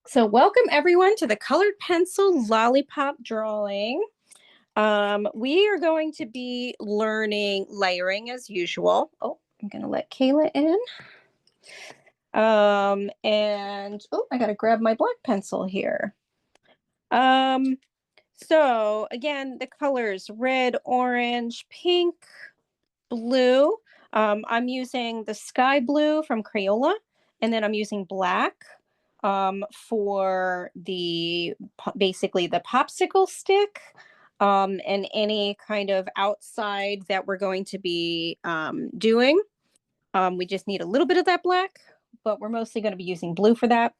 So welcome everyone to the colored pencil lollipop drawing. We are going to be learning layering as usual. Oh, I'm going to let Kayla in. I got to grab my black pencil here. So again, the colors red, orange, pink, blue. I'm using the sky blue from Crayola, and then I'm using black for basically the popsicle stick and any kind of outside that we're going to be doing. We just need a little bit of that black, but we're mostly going to be using blue for that.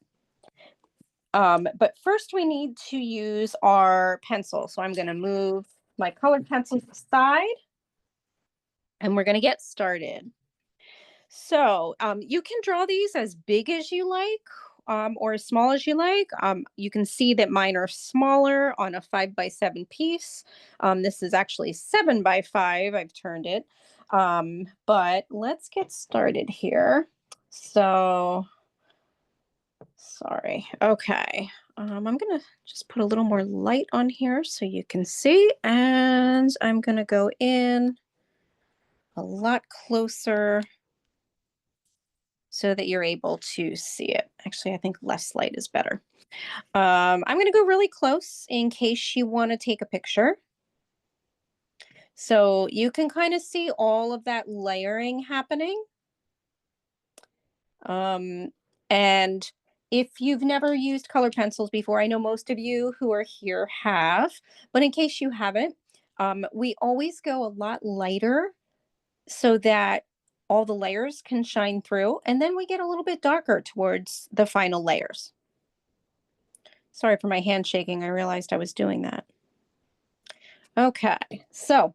But first we need to use our pencil. So I'm going to move my colored pencil aside and we're going to get started. So you can draw these as big as you like or as small as you like. You can see that mine are smaller on a 5x7 piece. This is actually 7x5. I've turned it. But let's get started here. So, sorry. Okay. I'm going to just put a little more light on here so you can see. And I'm going to go in a lot closer so that you're able to see it. Actually, I think less light is better. I'm going to go really close in case you want to take a picture. So you can kind of see all of that layering happening. And if you've never used color pencils before, I know most of you who are here have, but in case you haven't, we always go a lot lighter so that all the layers can shine through, and then we get a little bit darker towards the final layers. Sorry for my hand shaking. I realized I was doing that. Okay, so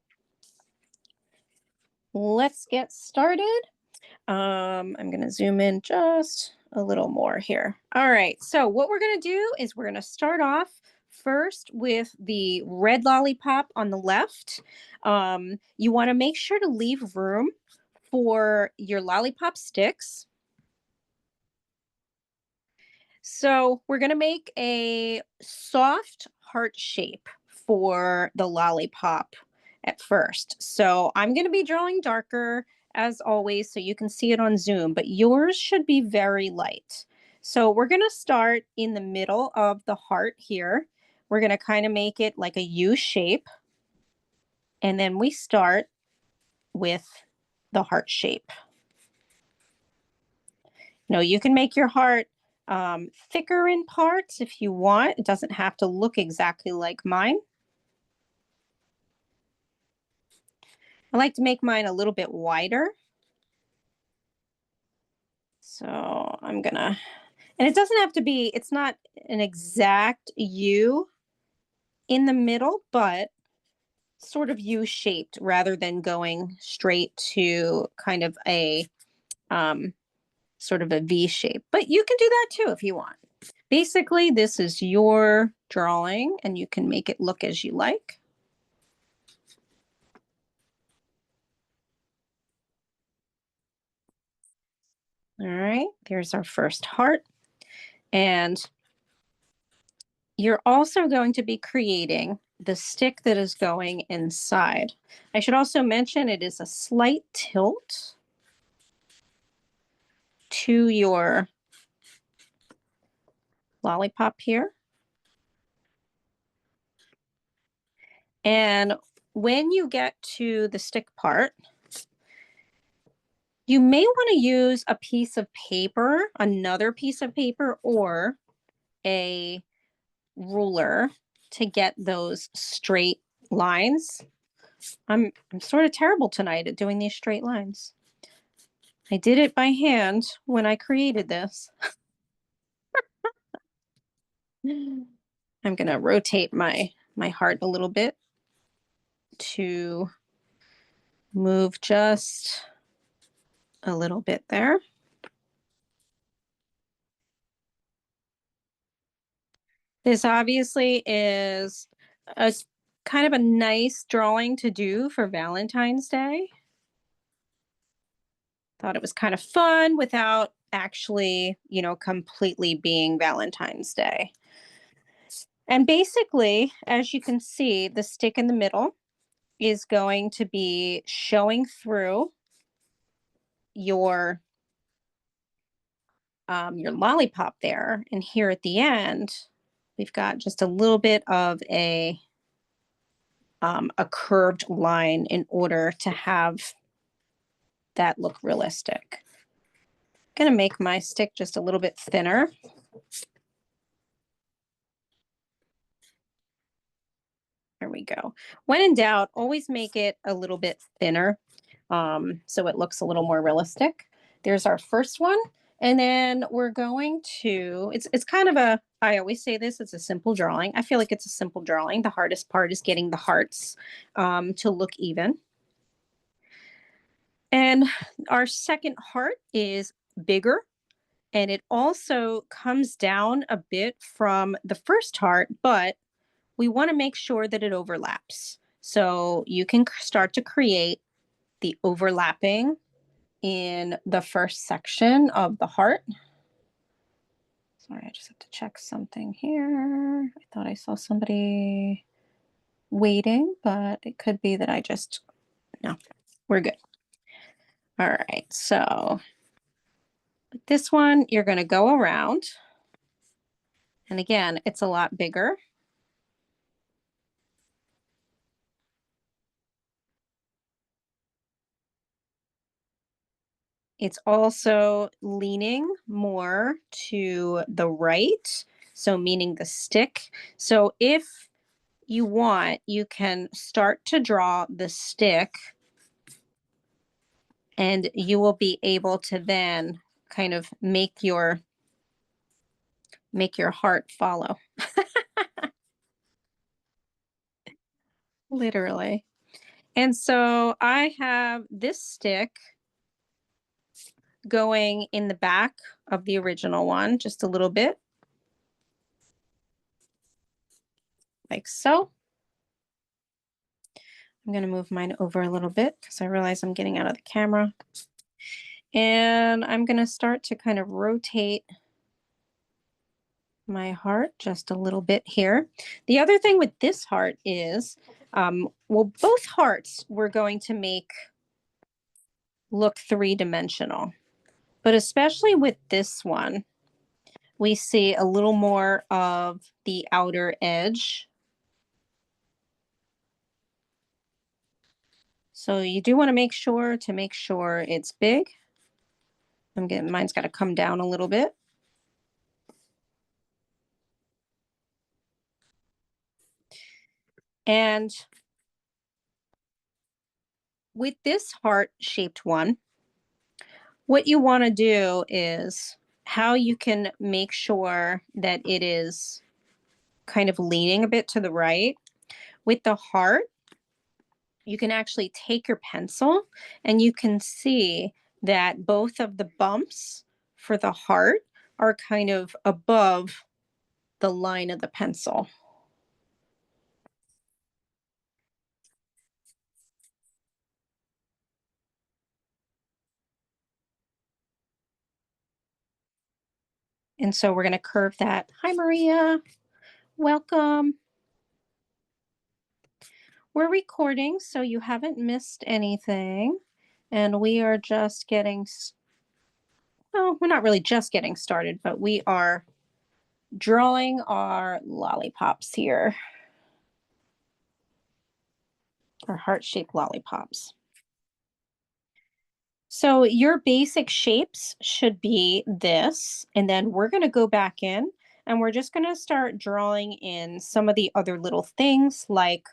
let's get started. I'm going to zoom in just a little more here. All right, so what we're going to do is we're going to start off first with the red lollipop on the left. You want to make sure to leave room for your lollipop sticks. So we're going to make a soft heart shape for the lollipop at first. So I'm going to be drawing darker as always so you can see it on Zoom, but yours should be very light. So we're going to start in the middle of the heart here. We're going to kind of make it like a U shape. And then we start with the heart shape. Now you can make your heart thicker in parts if you want. It doesn't have to look exactly like mine. I like to make mine a little bit wider. So I'm gonna, and it doesn't have to be, it's not an exact U in the middle, but sort of U-shaped rather than going straight to kind of a sort of a V shape. But you can do that too if you want. Basically, this is your drawing and you can make it look as you like. All right, there's our first heart. And you're also going to be creating the stick that is going inside. I should also mention it is a slight tilt to your lollipop here. And when you get to the stick part, you may want to use a piece of paper, another piece of paper, or a ruler to get those straight lines. I'm sort of terrible tonight at doing these straight lines. I did it by hand when I created this. I'm gonna rotate my heart a little bit to move just a little bit there. This obviously is a kind of a nice drawing to do for Valentine's Day. Thought it was kind of fun without actually, completely being Valentine's Day. And basically, as you can see, the stick in the middle is going to be showing through your your lollipop there. And here at the end, we've got just a little bit of a curved line in order to have that look realistic. I'm gonna make my stick just a little bit thinner. There we go. When in doubt, always make it a little bit thinner, so it looks a little more realistic. There's our first one. And then we're going to, it's kind of I always say this, it's a simple drawing. I feel like it's a simple drawing. The hardest part is getting the hearts to look even. And our second heart is bigger, and it also comes down a bit from the first heart, but we want to make sure that it overlaps. So you can start to create the overlapping in the first section of the heart. Sorry, I just have to check something here. I thought I saw somebody waiting, but it could be that no, we're good. All right, so with this one, you're going to go around. And again, it's a lot bigger. It's also leaning more to the right, so meaning the stick. So if you want, you can start to draw the stick, and you will be able to then kind of make your heart follow. Literally. And so I have this stick going in the back of the original one, just a little bit, like so. I'm going to move mine over a little bit because I realize I'm getting out of the camera. And I'm going to start to kind of rotate my heart just a little bit here. The other thing with this heart is, well, both hearts we're going to make look three-dimensional. But especially with this one, we see a little more of the outer edge. So you do want to make sure it's big. Mine's got to come down a little bit. And with this heart-shaped one, what you want to do is how you can make sure that it is kind of leaning a bit to the right. With the heart, you can actually take your pencil and you can see that both of the bumps for the heart are kind of above the line of the pencil. And so we're going to curve that. Hi, Maria. Welcome. We're recording, so you haven't missed anything. And we are just getting, well, we're not really just getting started, but we are drawing our lollipops here. Our heart-shaped lollipops. So your basic shapes should be this, and then we're going to go back in and we're just going to start drawing in some of the other little things like,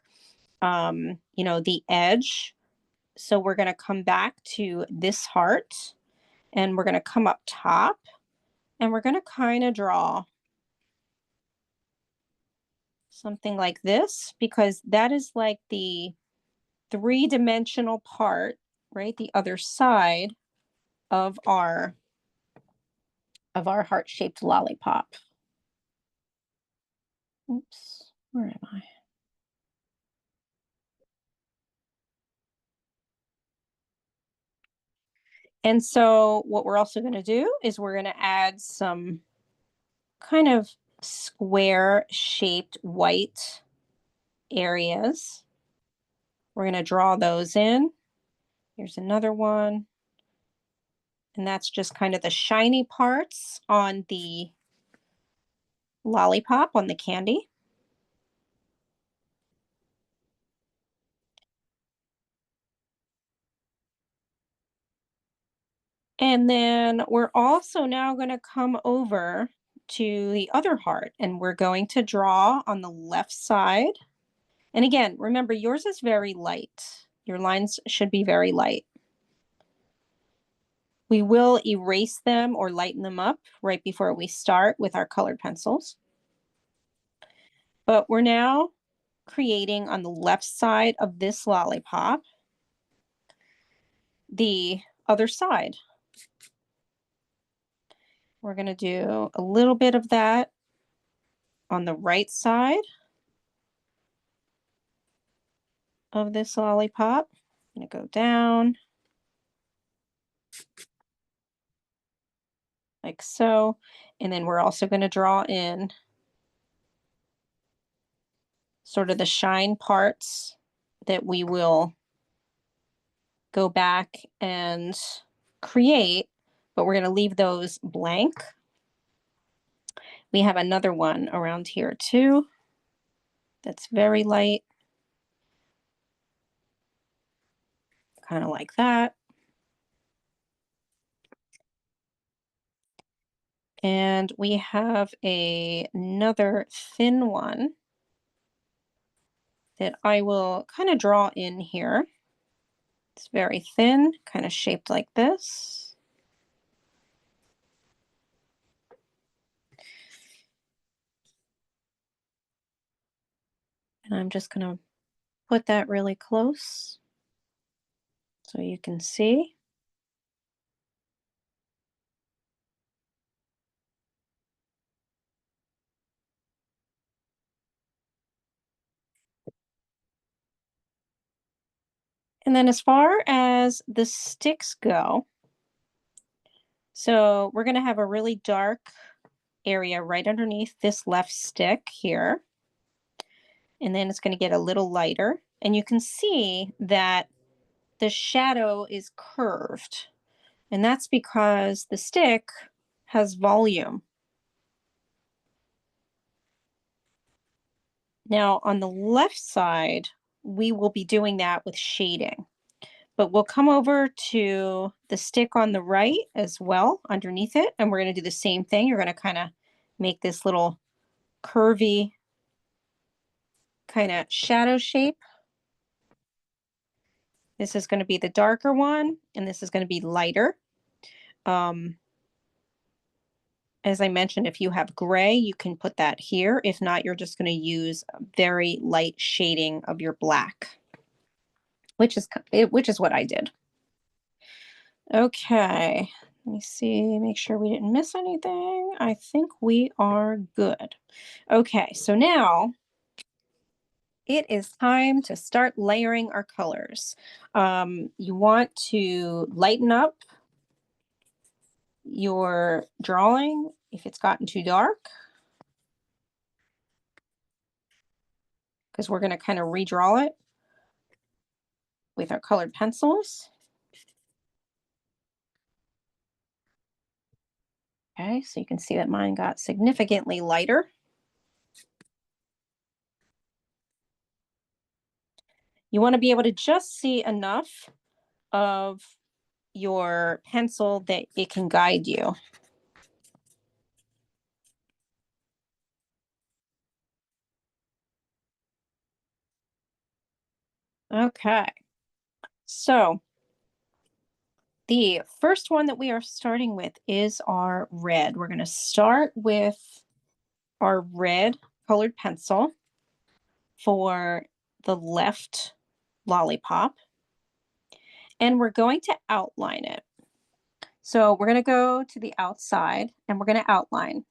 the edge. So we're going to come back to this heart and we're going to come up top and we're going to kind of draw something like this, because that is like the three-dimensional part, right? The other side of our heart-shaped lollipop. Oops, where am I? And so what we're also going to do is we're going to add some kind of square shaped white areas. We're going to draw those in. Here's another one. And that's just kind of the shiny parts on the lollipop, on the candy. And then we're also now going to come over to the other heart, and we're going to draw on the left side. And again, remember, yours is very light. Your lines should be very light. We will erase them or lighten them up right before we start with our colored pencils. But we're now creating on the left side of this lollipop the other side. We're going to do a little bit of that on the right side of this lollipop. I'm going to go down like so. And then we're also going to draw in sort of the shine parts that we will go back and create, but we're going to leave those blank. We have another one around here too that's very light, kind of like that. And we have another thin one that I will kind of draw in here. It's very thin, kind of shaped like this. And I'm just going to put that really close so you can see. And then as far as the sticks go, so we're going to have a really dark area right underneath this left stick here. And then it's going to get a little lighter. And you can see that the shadow is curved. And that's because the stick has volume. Now on the left side, we will be doing that with shading. But we'll come over to the stick on the right as well underneath it. And we're going to do the same thing. You're going to kind of make this little curvy kind of shadow shape. This is going to be the darker one, and this is going to be lighter. As I mentioned, if you have gray, you can put that here. If not, you're just going to use very light shading of your black, which is what I did. Okay, let me see, make sure we didn't miss anything. I think we are good. Okay, so now it is time to start layering our colors. You want to lighten up your drawing if it's gotten too dark, because we're going to kind of redraw it with our colored pencils. Okay, so you can see that mine got significantly lighter. You want to be able to just see enough of your pencil that it can guide you. Okay, so the first one that we are starting with is our red. We're going to start with our red colored pencil for the left lollipop, and we're going to outline it. So we're going to go to the outside and we're going to outline.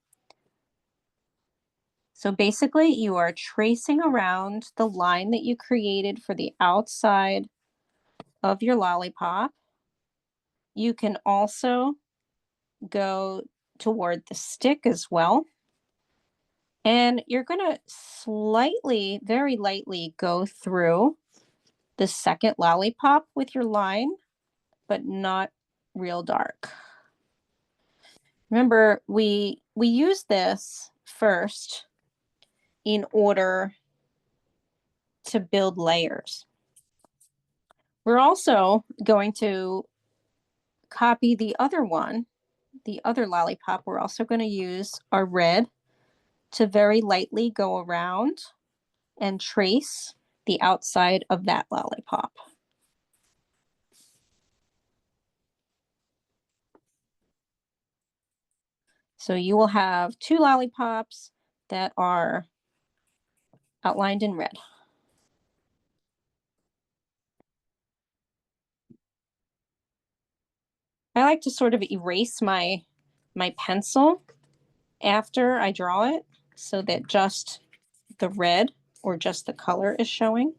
So basically you are tracing around the line that you created for the outside of your lollipop. you can also go toward the stick as well. And you're going to slightly, very lightly go through the second lollipop with your line, but not real dark. Remember, we use this first in order to build layers. We're also going to copy the other one, the other lollipop. We're also going to use our red to very lightly go around and trace the outside of that lollipop. So you will have two lollipops that are outlined in red. I like to sort of erase my pencil after I draw it so that just the red or just the color is showing.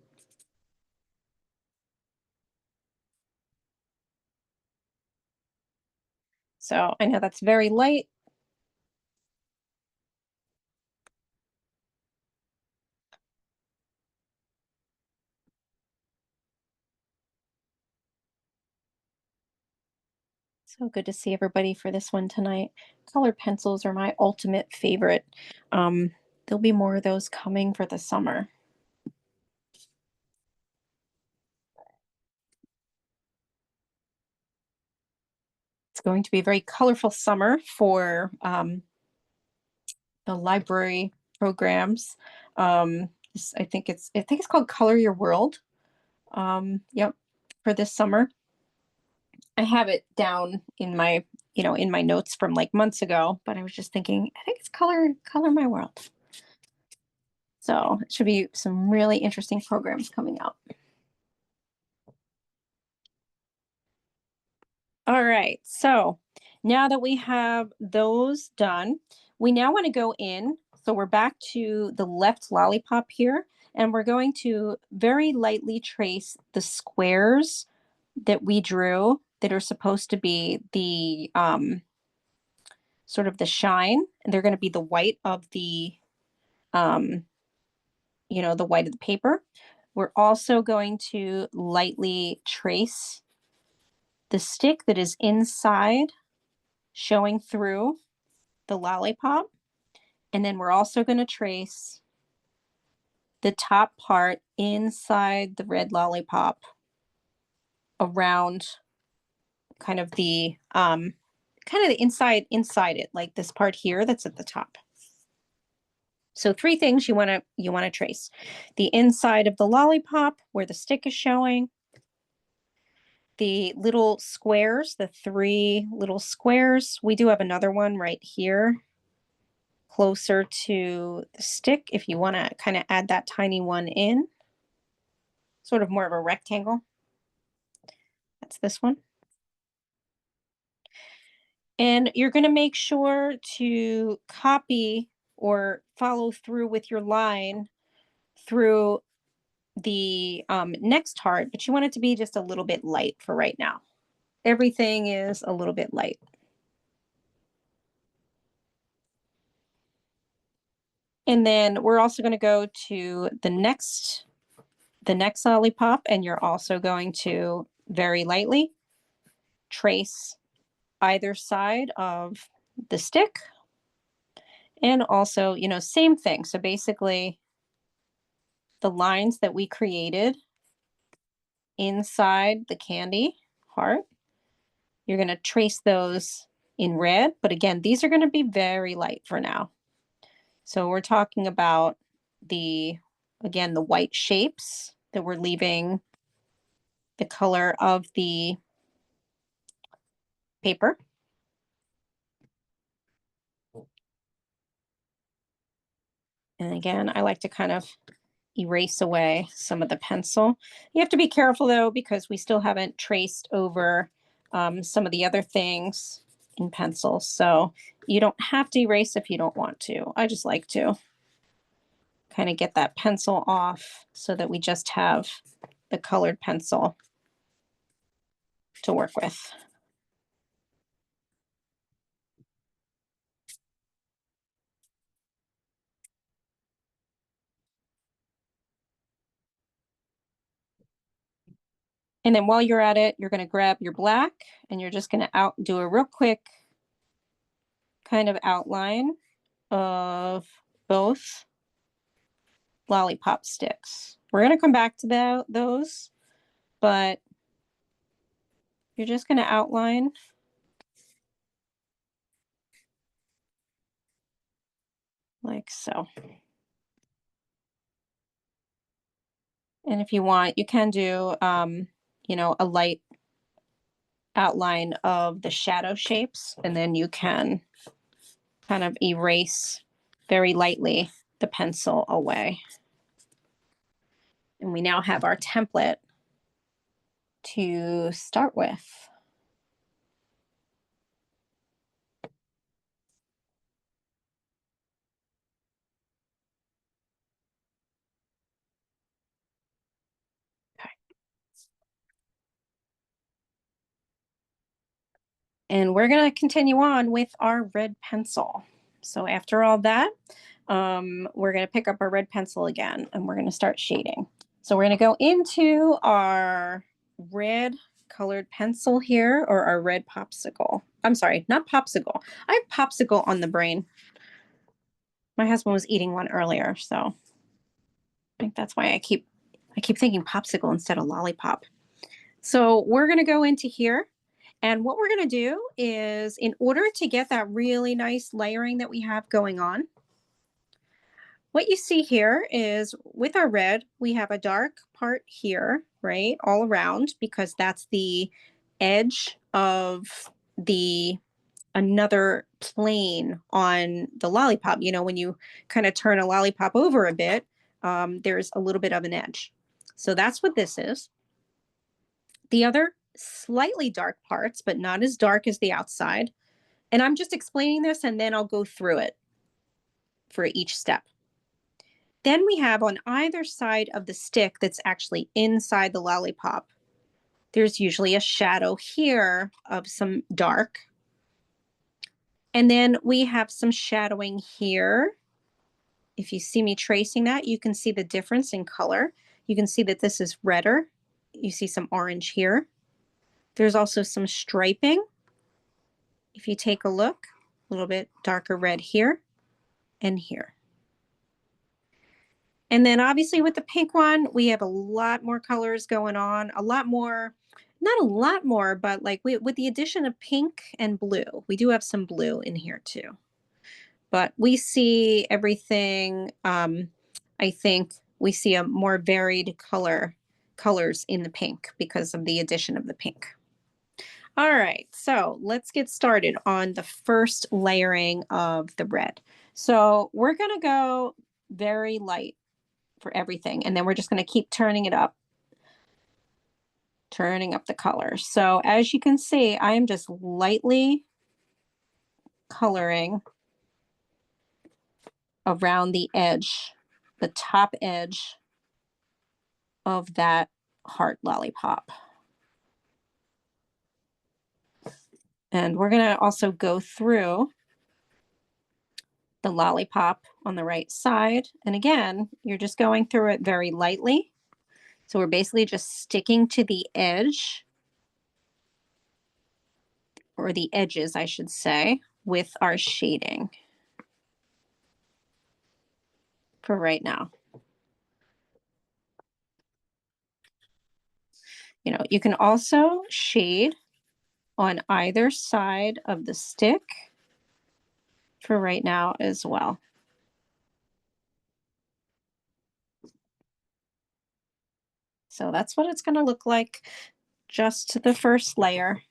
So I know that's very light. So good to see everybody for this one tonight. Colored pencils are my ultimate favorite. There'll be more of those coming for the summer. It's going to be a very colorful summer for the library programs. I think it's called Color Your World. Yep, for this summer. I have it down in my, in my notes from like months ago, but I was just thinking, I think it's Color My World. So it should be some really interesting programs coming out. All right, so now that we have those done, we now want to go in. So we're back to the left lollipop here, and we're going to very lightly trace the squares that we drew that are supposed to be the sort of the shine, and they're going to be the white of the the white of the paper. We're also going to lightly trace the stick that is inside, showing through the lollipop. And then we're also going to trace the top part inside the red lollipop around kind of the inside it, like this part here that's at the top. So three things you want to trace: the inside of the lollipop where the stick is showing, the little squares, the three little squares. We do have another one right here closer to the stick if you want to kind of add that tiny one in, sort of more of a rectangle. That's this one. And you're going to make sure to copy or follow through with your line through the next heart, but you want it to be just a little bit light for right now. Everything is a little bit light. And then we're also going to go to the next lollipop, and you're also going to very lightly trace either side of the stick. And also, same thing. So basically the lines that we created inside the candy heart, you're going to trace those in red. But again, these are going to be very light for now. So we're talking about the white shapes that we're leaving the color of the paper. And again, I like to kind of erase away some of the pencil. You have to be careful though, because we still haven't traced over some of the other things in pencil. So you don't have to erase if you don't want to. I just like to kind of get that pencil off so that we just have the colored pencil to work with. And then while you're at it, you're going to grab your black and you're just going to do a real quick kind of outline of both lollipop sticks. We're going to come back to those, but you're just going to outline like so. And if you want, you can do, you know, a light outline of the shadow shapes, and then you can kind of erase very lightly the pencil away. And we now have our template to start with. Okay. And we're going to continue on with our red pencil. So after all that, we're going to pick up our red pencil again, and we're going to start shading. So we're going to go into our red colored pencil here, or our red popsicle. I'm sorry, not popsicle. I have popsicle on the brain. My husband was eating one earlier, so I think that's why I keep thinking popsicle instead of lollipop. So we're going to go into here, and what we're going to do is, in order to get that really nice layering that we have going on, what you see here is with our red, we have a dark part here, right, all around, because that's the edge of the another plane on the lollipop. You know, when you kind of turn a lollipop over a bit, there's a little bit of an edge. So that's what this is. The other slightly dark parts, but not as dark as the outside. And I'm just explaining this, and then I'll go through it for each step. Then we have on either side of the stick that's actually inside the lollipop, there's usually a shadow here of some dark. And then we have some shadowing here. If you see me tracing that, you can see the difference in color. You can see that this is redder. You see some orange here. There's also some striping. If you take a look, a little bit darker red here and here. And then obviously with the pink one, we have a lot more colors going on, a lot more, not a lot more, but like with the addition of pink and blue, we do have some blue in here too. But we see everything, I think we see a more varied colors in the pink because of the addition of the pink. All right, so let's get started on the first layering of the red. So we're gonna go very light for everything, and then we're just gonna keep turning it up, turning up the color. So as you can see, I am just lightly coloring around the edge, the top edge of that heart lollipop. And we're going to also go through the lollipop on the right side. And again, you're just going through it very lightly. So we're basically just sticking to the edge, or the edges, I should say, with our shading for right now. You know, you can also shade on either side of the stick for right now as well. So that's what it's going to look like, just the first layer.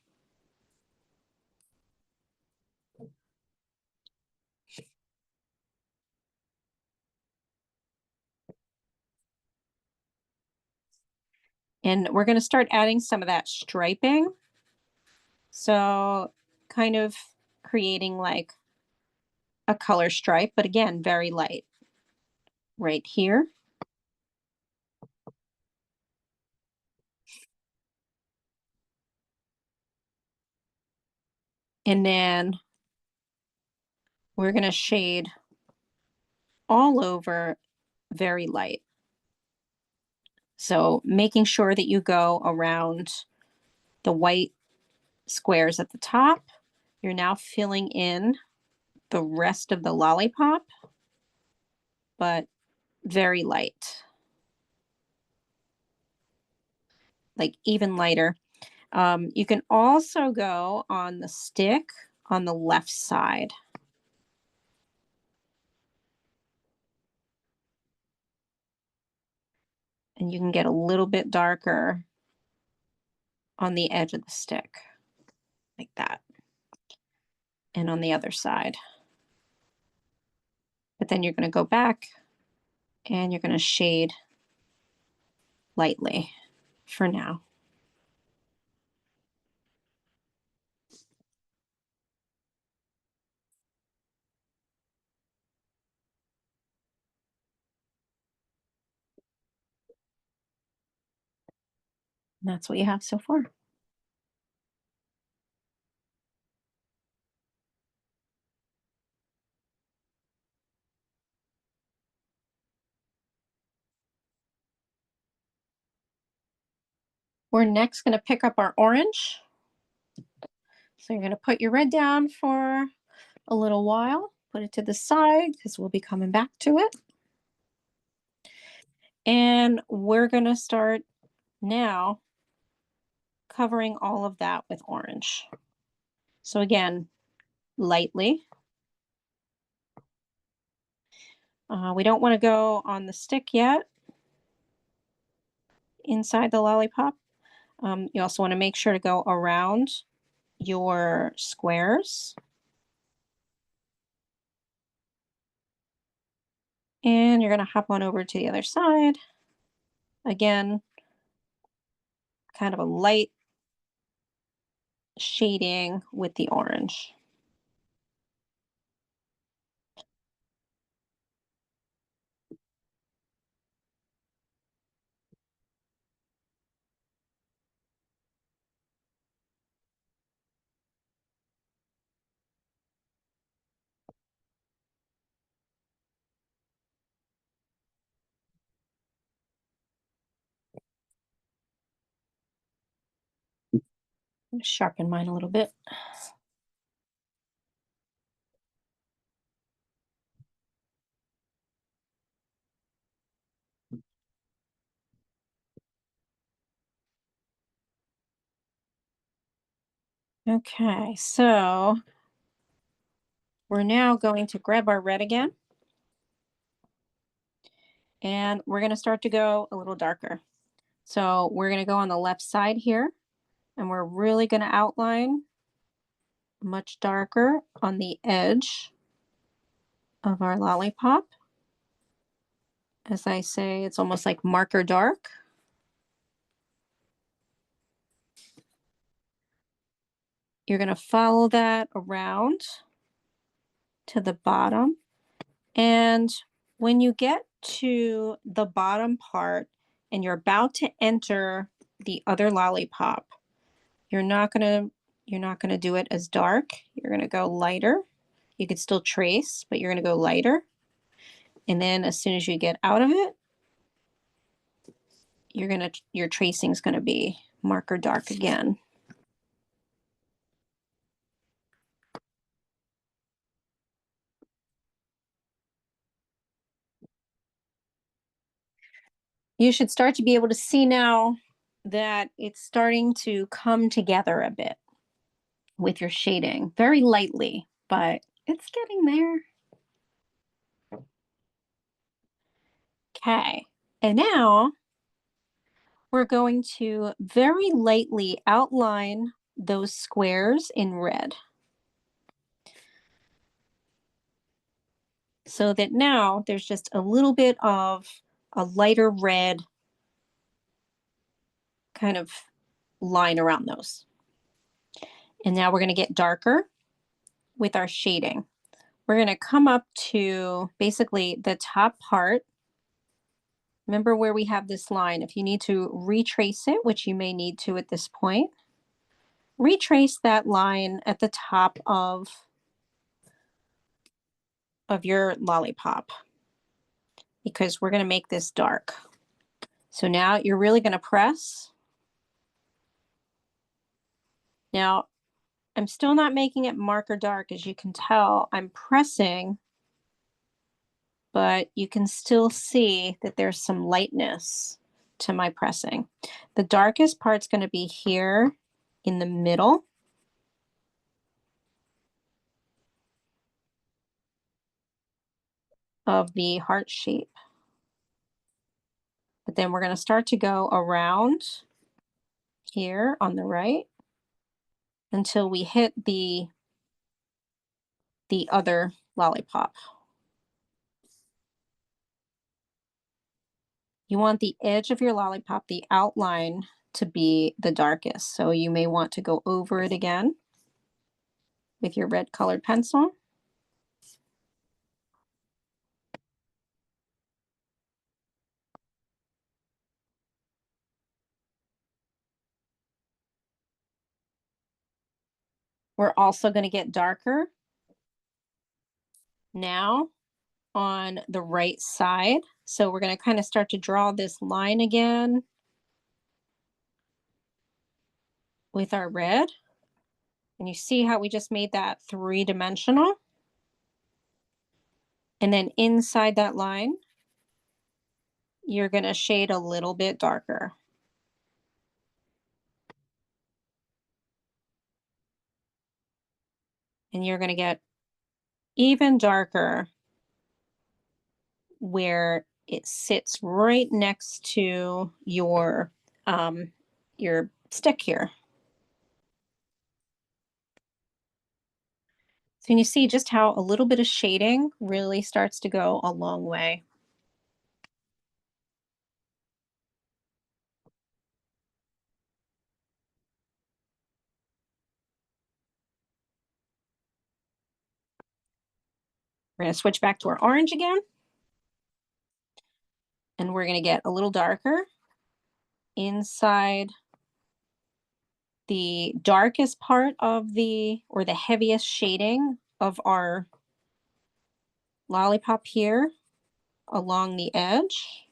And we're going to start adding some of that striping. So kind of creating like a color stripe, but again, very light right here. And then we're going to shade all over very light. So making sure that you go around the white squares at the top. You're now filling in the rest of the lollipop, but very light, like even lighter. You can also go on the stick on the left side. And you can get a little bit darker on the edge of the stick, like that. And on the other side. But then you're going to go back and you're going to shade lightly for now. And that's what you have so far. We're next going to pick up our orange. So you're going to put your red down for a little while, put it to the side because we'll be coming back to it. And we're going to start now covering all of that with orange. So again, lightly. We don't want to go on the stick yet inside the lollipop. You also want to make sure to go around your squares. And you're going to hop on over to the other side. Again, kind of a light shading with the orange. Sharpen mine a little bit. Okay, so we're now going to grab our red again. And we're going to start to go a little darker. So we're going to go on the left side here. And we're really going to outline much darker on the edge of our lollipop. As I say, it's almost like marker dark. You're going to follow that around to the bottom. And when you get to the bottom part and you're about to enter the other lollipop, you're not going to do it as dark. You're going to go lighter. You could still trace, but you're going to go lighter. And then as soon as you get out of it, your tracing is going to be marker dark again. You should start to be able to see now that it's starting to come together a bit with your shading, very lightly, but it's getting there. Okay, and now we're going to very lightly outline those squares in red. So that now there's just a little bit of a lighter red kind of line around those. And now we're going to get darker with our shading. We're going to come up to basically the top part. Remember where we have this line. If you need to retrace it, which you may need to at this point, retrace that line at the top of your lollipop because we're going to make this dark. So now you're really going to press. Now, I'm still not making it marker dark. As you can tell, I'm pressing, but you can still see that there's some lightness to my pressing. The darkest part's going to be here in the middle. Of the heart shape. But then we're going to start to go around here on the right until we hit the other lollipop. You want the edge of your lollipop, the outline, to be the darkest. So you may want to go over it again with your red colored pencil. We're also going to get darker now on the right side. So we're going to kind of start to draw this line again with our red. And you see how we just made that three-dimensional? And then inside that line, you're going to shade a little bit darker. And you're going to get even darker where it sits right next to your stick here. So you see just how a little bit of shading really starts to go a long way. We're going to switch back to our orange again. And we're going to get a little darker inside the darkest part of or the heaviest shading of our lollipop here along the edge.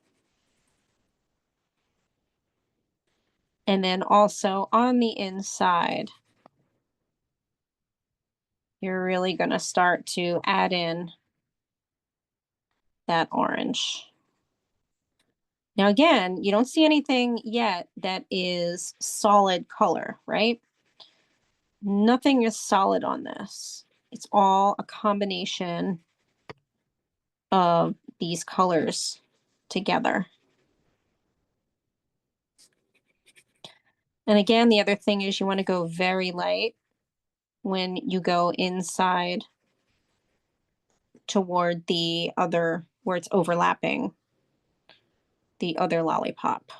And then also on the inside, you're really going to start to add in that orange. Now again, you don't see anything yet that is solid color, right? Nothing is solid on this. It's all a combination of these colors together. And again, the other thing is you want to go very light when you go inside toward the other, where it's overlapping the other lollipop.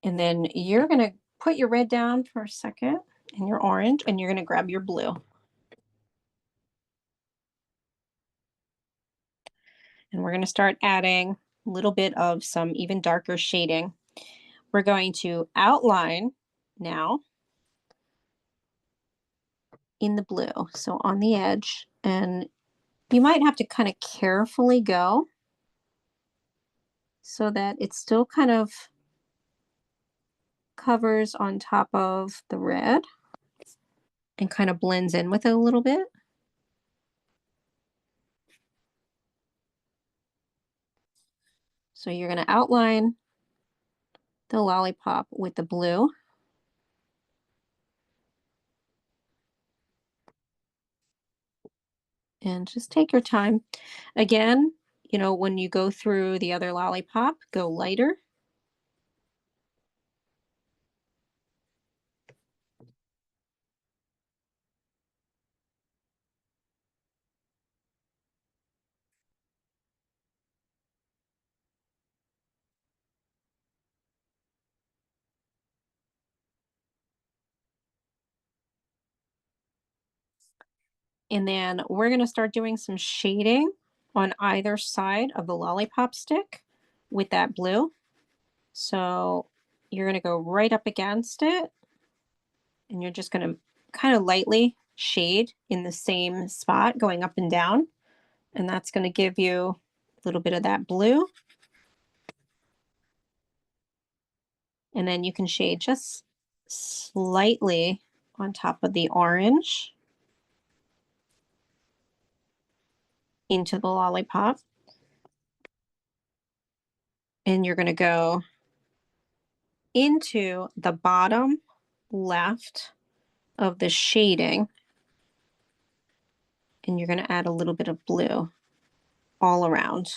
And then you're going to put your red down for a second and your orange, and you're going to grab your blue. And we're going to start adding a little bit of some even darker shading. We're going to outline now in the blue, so on the edge. And you might have to kind of carefully go so that it still kind of covers on top of the red and kind of blends in with it a little bit. So you're going to outline the lollipop with the blue. And just take your time. Again, you know, when you go through the other lollipop, go lighter. And then we're going to start doing some shading on either side of the lollipop stick with that blue. So you're going to go right up against it, and you're just going to kind of lightly shade in the same spot going up and down. And that's going to give you a little bit of that blue. And then you can shade just slightly on top of the orange into the lollipop. And you're going to go into the bottom left of the shading, and you're going to add a little bit of blue all around.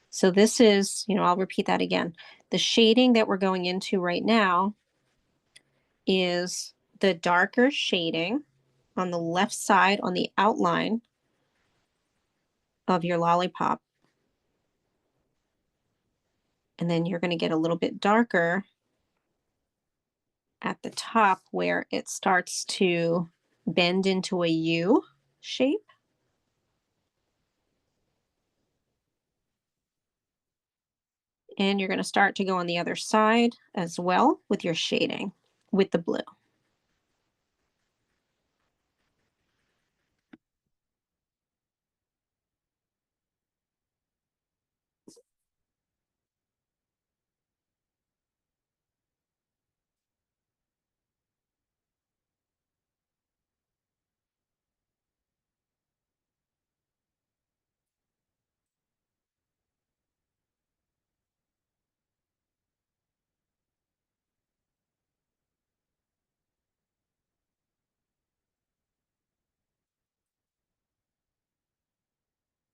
So this is, I'll repeat that again. The shading that we're going into right now is the darker shading on the left side on the outline of your lollipop. And then you're going to get a little bit darker at the top where it starts to bend into a U shape. And you're going to start to go on the other side as well with your shading with the blue.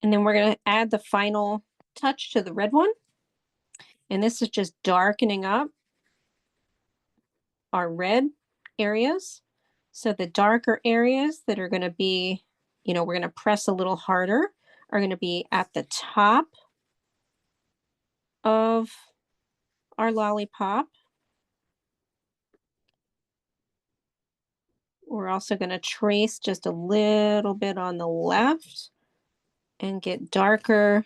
And then we're going to add the final touch to the red one. And this is just darkening up our red areas. So the darker areas that are going to be, we're going to press a little harder, are going to be at the top of our lollipop. We're also going to trace just a little bit on the left and get darker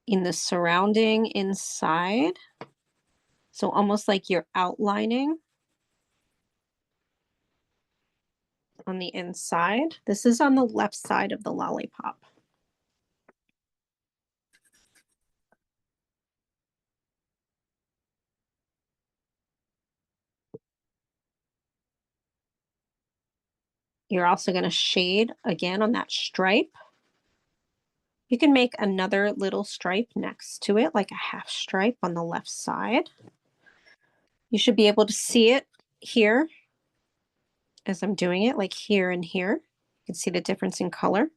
in the surrounding inside. So almost like you're outlining on the inside. This is on the left side of the lollipop. You're also going to shade again on that stripe. You can make another little stripe next to it, like a half stripe on the left side. You should be able to see it here as I'm doing it, like here and here. You can see the difference in color.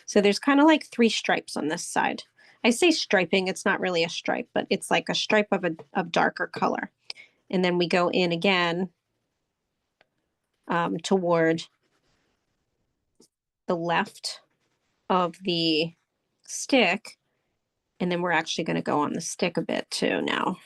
So there's kind of like 3 stripes on this side. I say striping, it's not really a stripe, but it's like a stripe of darker color. And then we go in again toward the left of the stick. And then we're actually going to go on the stick a bit too now.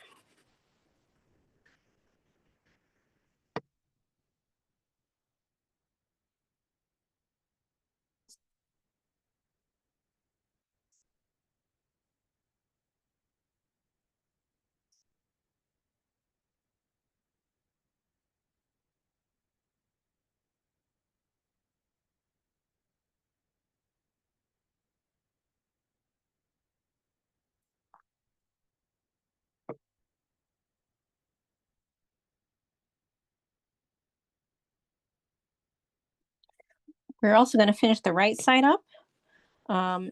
We're also going to finish the right side up.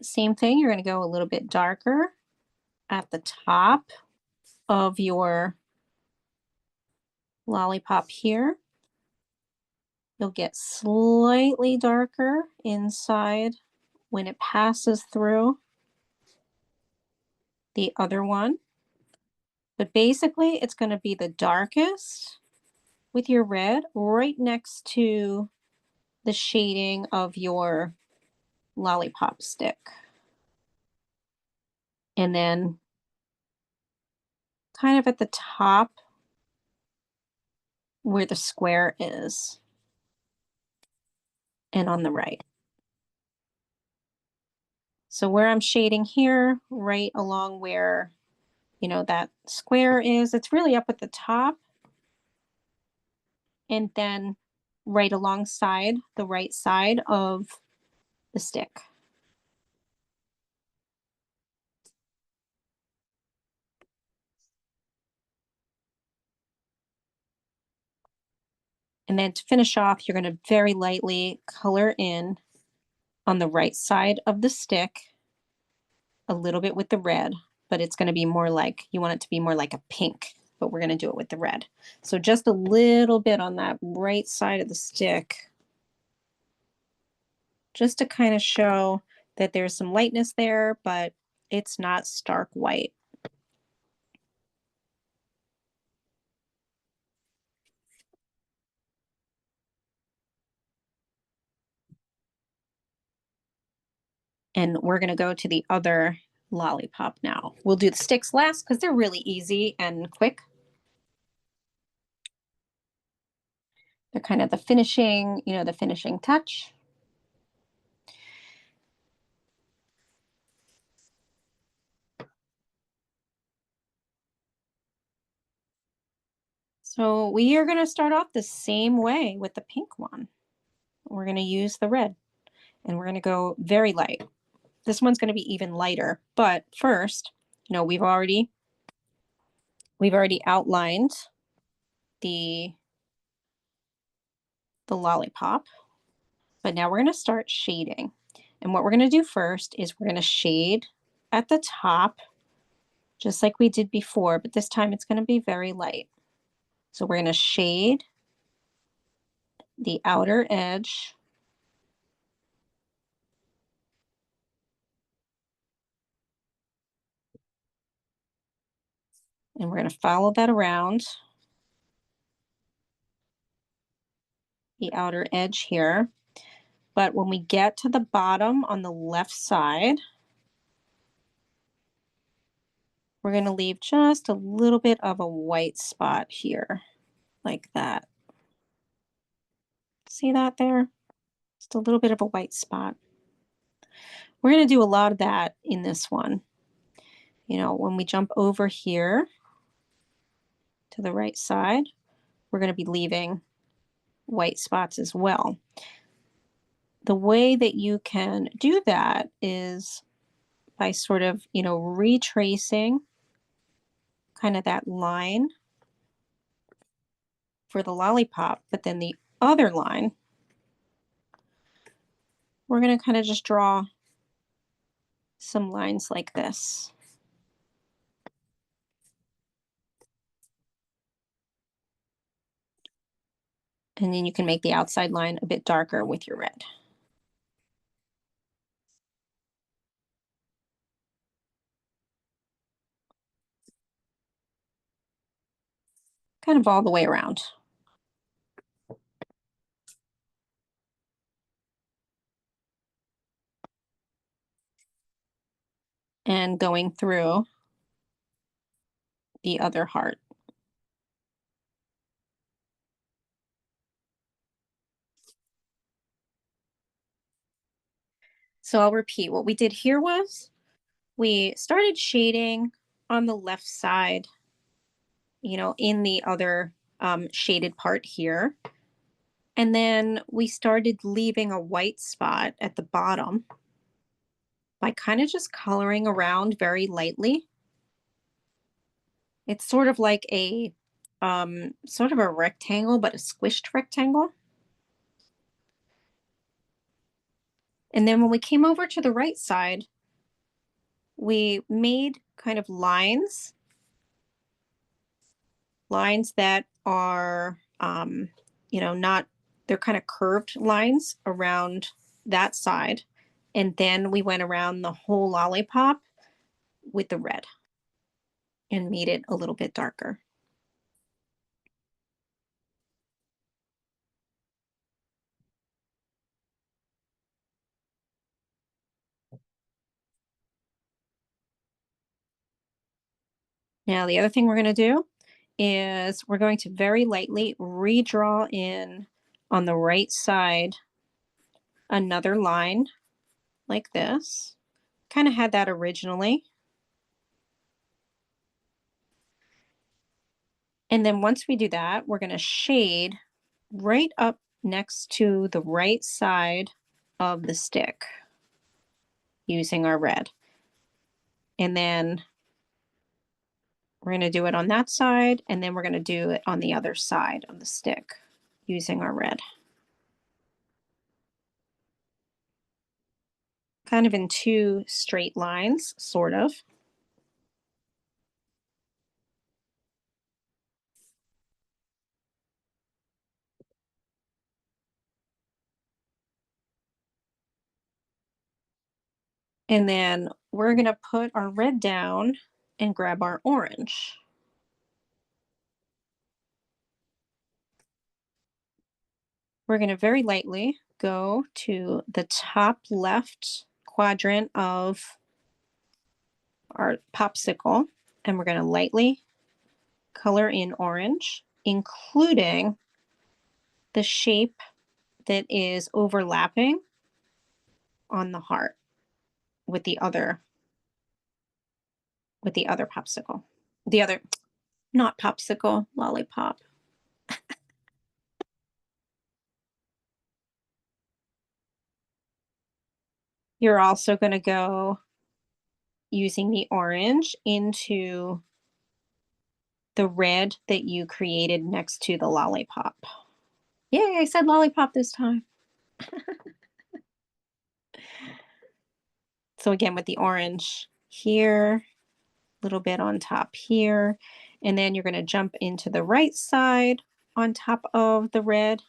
Same thing, you're going to go a little bit darker at the top of your lollipop here. You'll get slightly darker inside when it passes through the other one. But basically, it's going to be the darkest with your red right next to the shading of your lollipop stick. And then kind of at the top where the square is and on the right. So where I'm shading here, right along where, you know, that square is, it's really up at the top. And then right alongside the right side of the stick. And then to finish off, you're going to very lightly color in on the right side of the stick a little bit with the red, but it's going to be more like, you want it to be more like a pink, but we're going to do it with the red. So just a little bit on that right side of the stick, just to kind of show that there's some lightness there, but it's not stark white. And we're going to go to the other lollipop now. We'll do the sticks last because they're really easy and quick. They're kind of the finishing, you know, the finishing touch. So we are going to start off the same way with the pink one. We're going to use the red and we're going to go very light. This one's going to be even lighter, but first, you know, we've already outlined the lollipop, but now we're going to start shading. And what we're going to do first is we're going to shade at the top, just like we did before, but this time it's going to be very light. So we're going to shade the outer edge and we're going to follow that around the outer edge here. But when we get to the bottom on the left side, we're going to leave just a little bit of a white spot here, like that. See that there? Just a little bit of a white spot. We're going to do a lot of that in this one. You know, when we jump over here to the right side, we're going to be leaving white spots as well. The way that you can do that is by sort of, you know, retracing kind of that line for the lollipop, but then the other line, we're going to kind of just draw some lines like this. And then you can make the outside line a bit darker with your red. Kind of all the way around. And going through the other heart. So I'll repeat, what we did here was we started shading on the left side, you know, in the other shaded part here. And then we started leaving a white spot at the bottom by kind of just coloring around very lightly. It's sort of like a sort of a rectangle, but a squished rectangle. And then when we came over to the right side, we made kind of lines that are, you know, not, they're kind of curved lines around that side. And then we went around the whole lollipop with the red and made it a little bit darker. Now, the other thing we're going to do is we're going to very lightly redraw in on the right side another line like this, kind of had that originally. And then once we do that, we're going to shade right up next to the right side of the stick using our red. And then we're going to do it on that side, and then we're going to do it on the other side of the stick using our red. Kind of in two straight lines, sort of. And then we're going to put our red down and grab our orange. We're going to very lightly go to the top left quadrant of our popsicle, and we're going to lightly color in orange, including the shape that is overlapping on the heart with the other popsicle. The other, not popsicle, lollipop. You're also going to go using the orange into the red that you created next to the lollipop. Yay, I said lollipop this time. So again, with the orange here, a little bit on top here, and then you're going to jump into the right side on top of the red.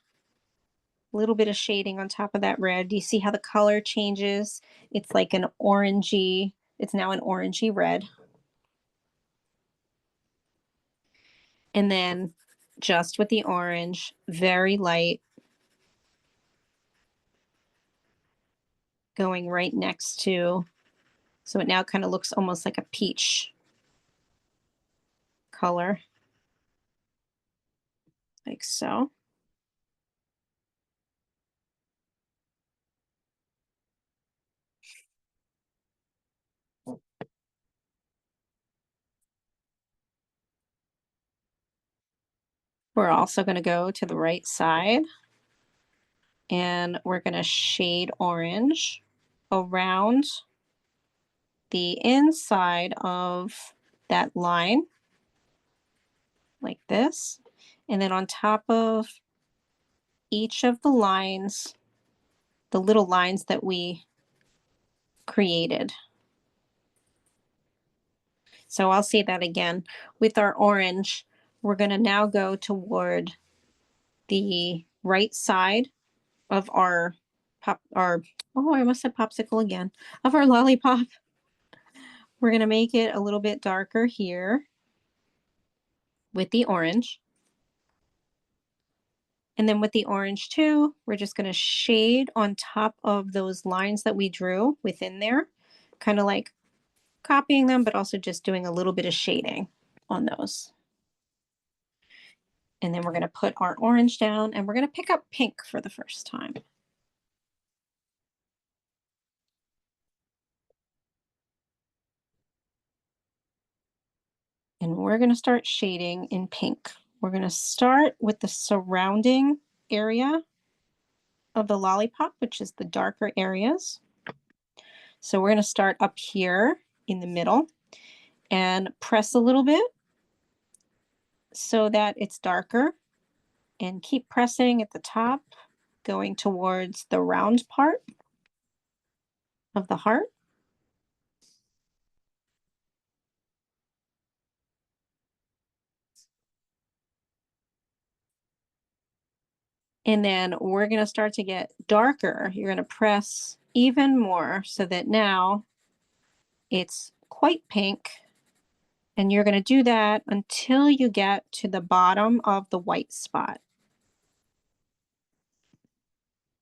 A little bit of shading on top of that red. Do you see how the color changes? It's like an orangey, it's now an orangey red. And then just with the orange, very light, going right next to, so it now kind of looks almost like a peach color, like so. We're also going to go to the right side, and we're going to shade orange around the inside of that line, like this. And then on top of each of the lines, the little lines that we created. So I'll say that again. With our orange, we're going to now go toward the right side of our oh, I almost said popsicle again, of our lollipop. We're going to make it a little bit darker here with the orange. And then with the orange too, we're just going to shade on top of those lines that we drew within there, kind of like copying them, but also just doing a little bit of shading on those. And then we're going to put our orange down, and we're going to pick up pink for the first time. And we're going to start shading in pink. We're going to start with the surrounding area of the lollipop, which is the darker areas. So we're going to start up here in the middle and press a little bit so that it's darker, and keep pressing at the top, going towards the round part of the heart. And then we're going to start to get darker. You're going to press even more so that now it's quite pink. And you're going to do that until you get to the bottom of the white spot.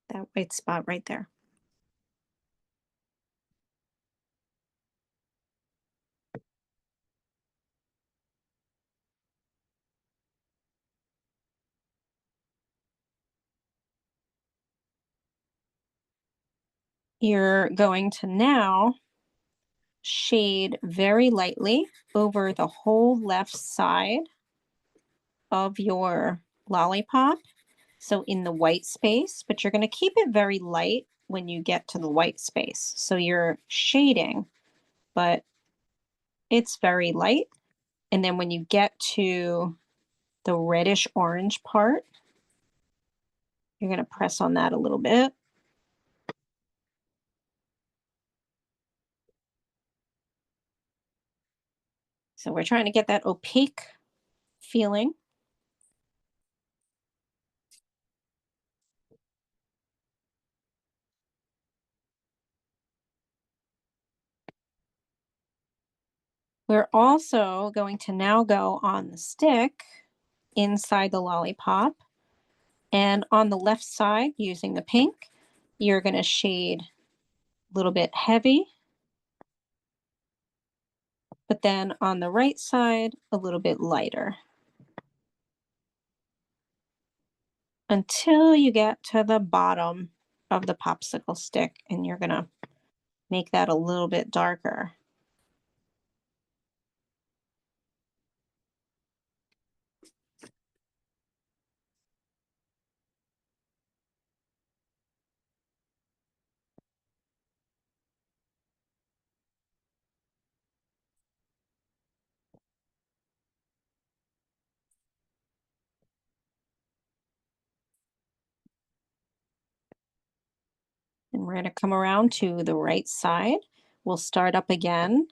That white spot right there. You're going to now shade very lightly over the whole left side of your lollipop. So in the white space, but you're going to keep it very light when you get to the white space. So you're shading, but it's very light. And then when you get to the reddish orange part, you're going to press on that a little bit. So we're trying to get that opaque feeling. We're also going to now go on the stick inside the lollipop. And on the left side, using the pink, you're going to shade a little bit heavy. But then on the right side, a little bit lighter. Until you get to the bottom of the popsicle stick, and you're going to make that a little bit darker. And we're going to come around to the right side. We'll start up again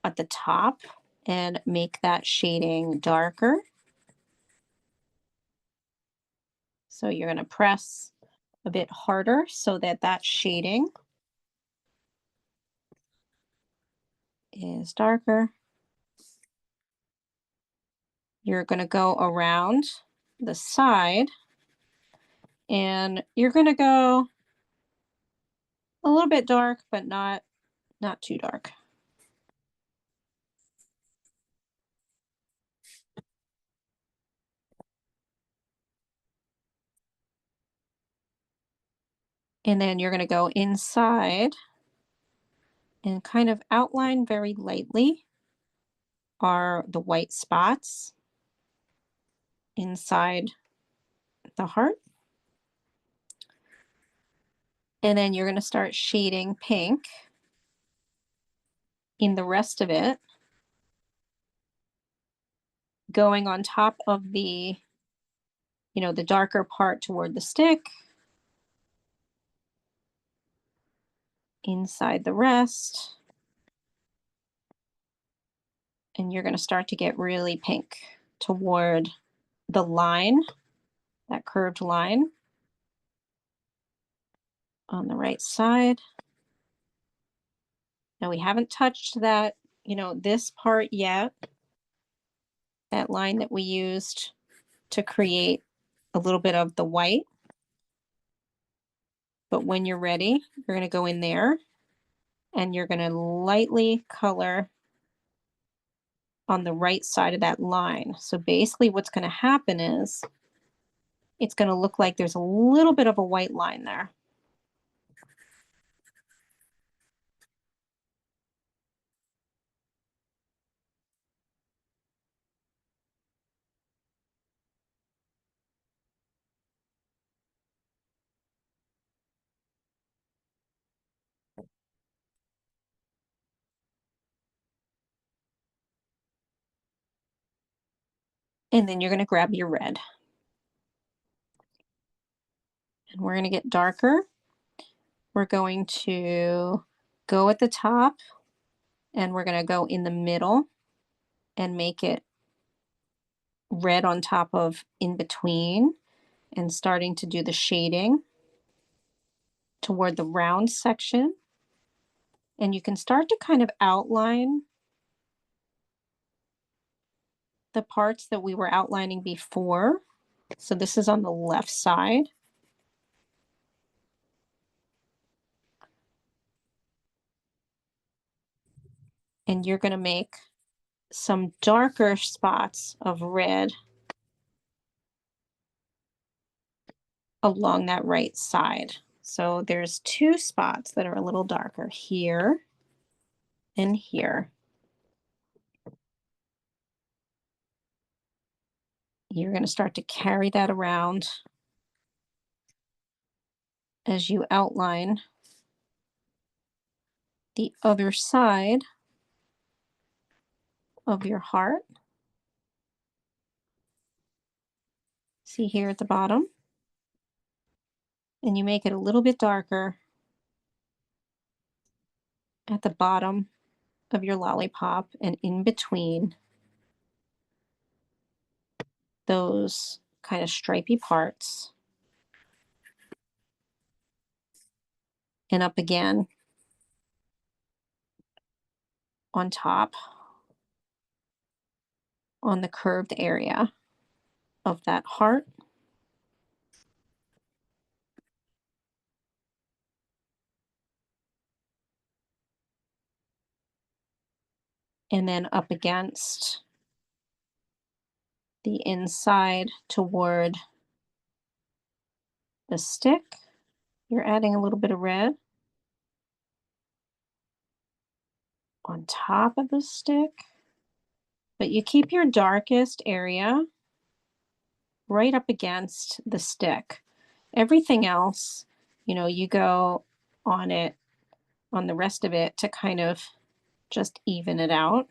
at the top and make that shading darker. So you're going to press a bit harder so that that shading is darker. You're going to go around the side and you're going to go a little bit dark, but not too dark. And then you're going to go inside and kind of outline very lightly are the white spots inside the heart. And then you're going to start shading pink in the rest of it, going on top of the, the darker part toward the stick, inside the rest. And you're going to start to get really pink toward the line, that curved line on the right side. Now we haven't touched that, this part yet, that line that we used to create a little bit of the white. But when you're ready, you're going to go in there and you're going to lightly color on the right side of that line. So basically what's going to happen is it's going to look like there's a little bit of a white line there. And then you're going to grab your red. And we're going to get darker. We're going to go at the top and we're going to go in the middle and make it red on top of in between and starting to do the shading toward the round section. And you can start to kind of outline the parts that we were outlining before. So this is on the left side. And you're going to make some darker spots of red along that right side. So there's two spots that are a little darker here and here. You're going to start to carry that around as you outline the other side of your heart. See here at the bottom? And you make it a little bit darker at the bottom of your lollipop and in between those kind of stripy parts. And up again on top on the curved area of that heart. And then up against the inside toward the stick. You're adding a little bit of red on top of the stick. But you keep your darkest area right up against the stick. Everything else, you know, you go on it, on the rest of it to kind of just even it out.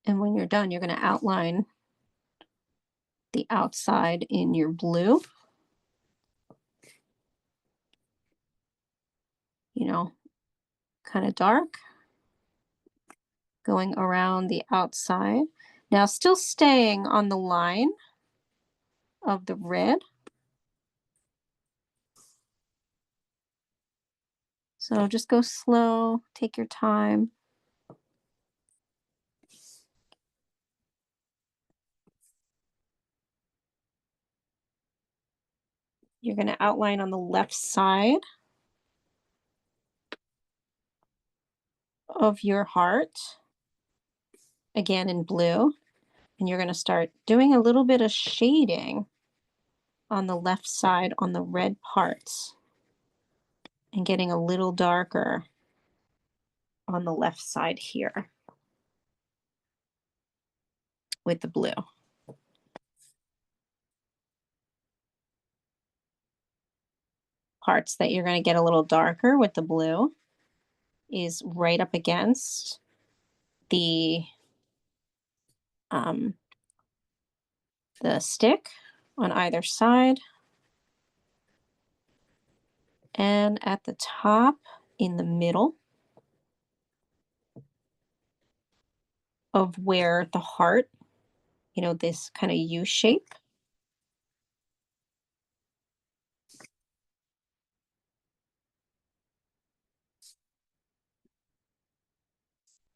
And when you're done, you're going to outline the outside in your blue. You know, kind of dark, going around the outside. Now still staying on the line of the red. So just go slow, take your time. You're going to outline on the left side of your heart, again in blue. And you're going to start doing a little bit of shading on the left side on the red parts and getting a little darker on the left side here with the blue. Parts that you're going to get a little darker with the blue is right up against um, the stick on either side. And at the top in the middle of where the heart, you know, this kind of U shape.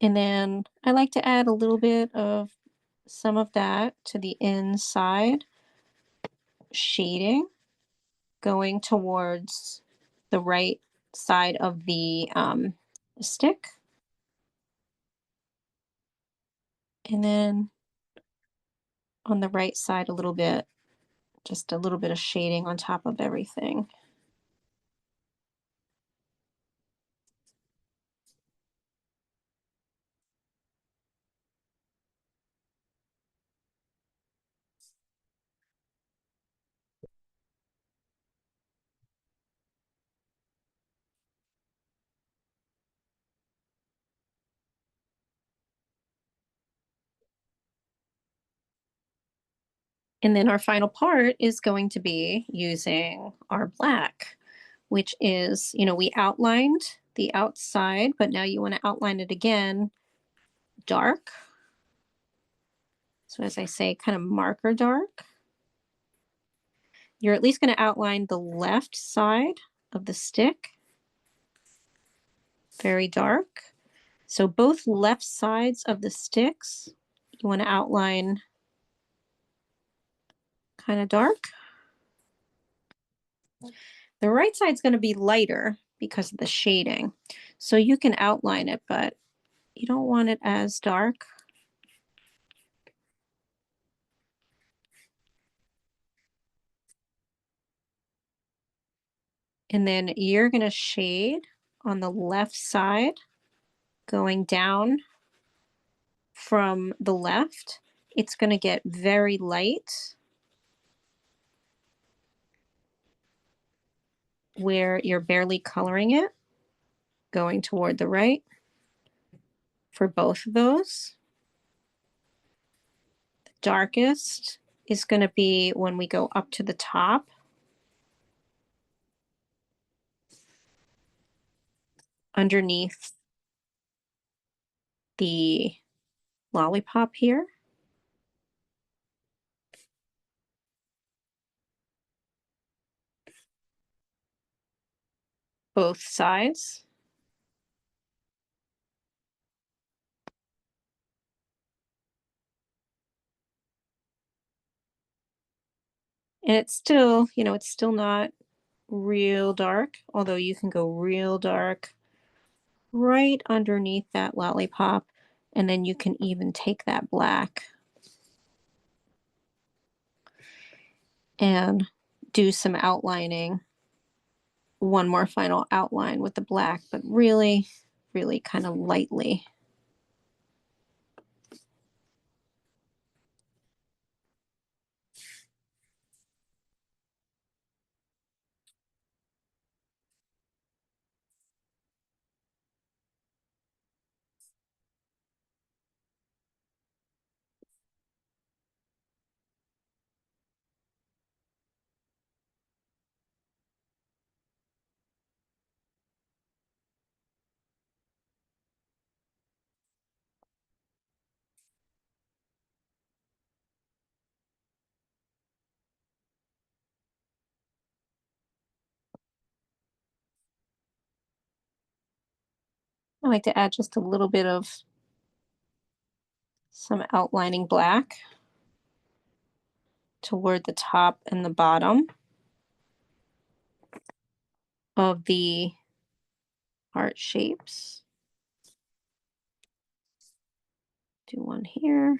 And then I like to add a little bit of some of that to the inside shading going towards the right side of the stick. And then on the right side a little bit, just a little bit of shading on top of everything. And then our final part is going to be using our black, which is, you know, we outlined the outside, but now you want to outline it again dark. So as I say, kind of marker dark. You're at least going to outline the left side of the stick very dark. So both left sides of the sticks, you want to outline kind of dark. The right side's going to be lighter because of the shading. So you can outline it, but you don't want it as dark. And then you're going to shade on the left side, going down from the left. It's going to get very light where you're barely coloring it, going toward the right for both of those. The darkest is going to be when we go up to the top. Underneath the lollipop here. Both sides. And it's still, it's still not real dark, although you can go real dark right underneath that lollipop, and then you can even take that black and do some outlining, one more final outline with the black, but really, really kind of lightly. I like to add just a little bit of some outlining black toward the top and the bottom of the heart shapes. Do one here.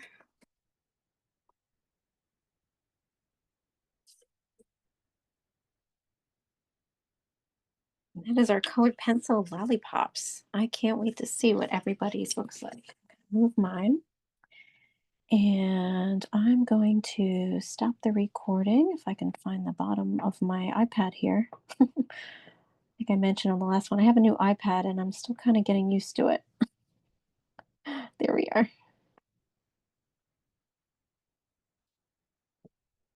That is our colored pencil lollipops. I can't wait to see what everybody's looks like. I'm gonna move mine. And I'm going to stop the recording if I can find the bottom of my iPad here. Like I mentioned on the last one, I have a new iPad and I'm still kind of getting used to it. There we are.